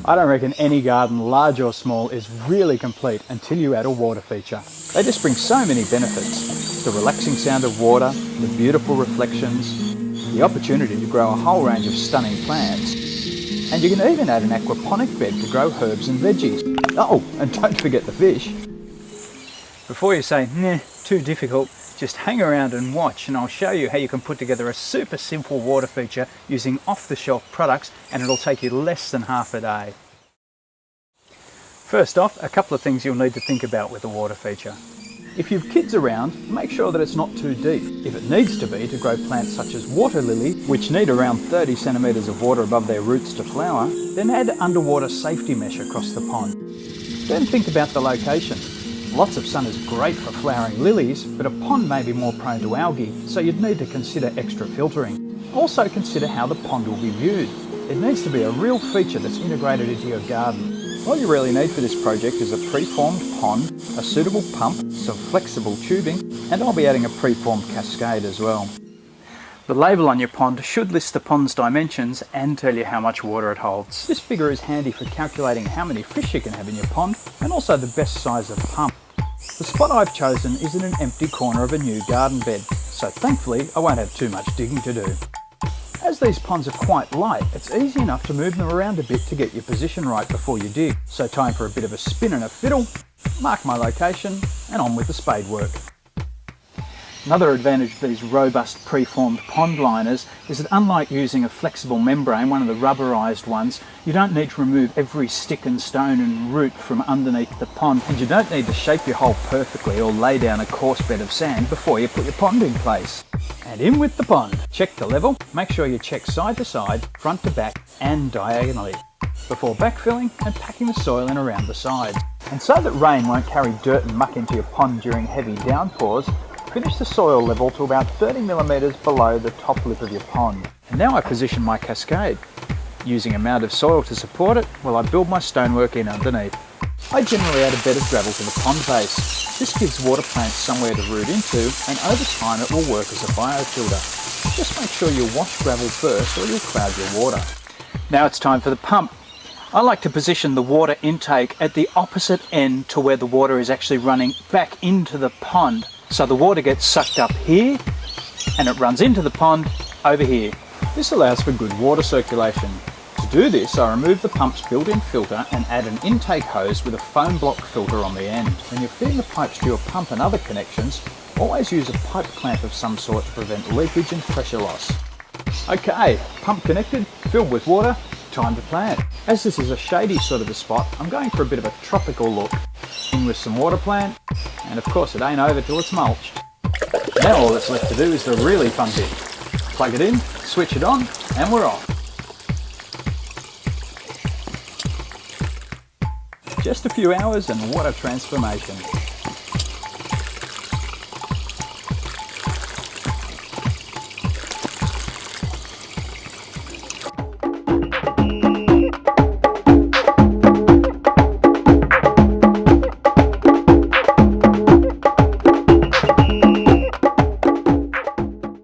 I don't reckon any garden, large or small, is really complete until you add a water feature. They just bring so many benefits. The relaxing sound of water, the beautiful reflections, the opportunity to grow a whole range of stunning plants, and you can even add an aquaponic bed to grow herbs and veggies. Oh, and don't forget the fish. Before you say, nah, too difficult, just hang around and watch, and I'll show you how you can put together a super simple water feature using off-the-shelf products, and it'll take you less than half a day. First off, a couple of things you'll need to think about with a water feature. If you've kids around, make sure that it's not too deep. If it needs to be to grow plants such as water lily, which need around 30 centimetres of water above their roots to flower, then add underwater safety mesh across the pond. Then think about the location. Lots of sun is great for flowering lilies, but a pond may be more prone to algae, so you'd need to consider extra filtering. Also consider how the pond will be viewed. It needs to be a real feature that's integrated into your garden. All you really need for this project is a pre-formed pond, a suitable pump, some flexible tubing, and I'll be adding a pre-formed cascade as well. The label on your pond should list the pond's dimensions and tell you how much water it holds. This figure is handy for calculating how many fish you can have in your pond, and also the best size of pump. The spot I've chosen is in an empty corner of a new garden bed, so thankfully I won't have too much digging to do. As these ponds are quite light, it's easy enough to move them around a bit to get your position right before you dig. So time for a bit of a spin and a fiddle, mark my location, and on with the spade work. Another advantage of these robust pre-formed pond liners is that unlike using a flexible membrane, one of the rubberized ones, you don't need to remove every stick and stone and root from underneath the pond, and you don't need to shape your hole perfectly or lay down a coarse bed of sand before you put your pond in place. And in with the pond. Check the level, make sure you check side to side, front to back and diagonally, before backfilling and packing the soil in around the sides. And so that rain won't carry dirt and muck into your pond during heavy downpours, finish the soil level to about 30 millimetres below the top lip of your pond. And now I position my cascade, using a mound of soil to support it while I build my stonework in underneath. I generally add a bed of gravel to the pond base. This gives water plants somewhere to root into, and over time it will work as a biofilter. Just make sure you wash gravel first or you'll cloud your water. Now it's time for the pump. I like to position the water intake at the opposite end to where the water is actually running back into the pond. So the water gets sucked up here and it runs into the pond over here. This allows for good water circulation. To do this, I remove the pump's built-in filter and add an intake hose with a foam block filter on the end. When you're feeding the pipes to your pump and other connections, always use a pipe clamp of some sort to prevent leakage and pressure loss. Okay, pump connected, filled with water, time to plant. As this is a shady sort of a spot, I'm going for a bit of a tropical look. In with some water plant, and of course it ain't over till it's mulched. Now all that's left to do is the really fun bit. Plug it in, switch it on, and we're off. Just a few hours and what a transformation.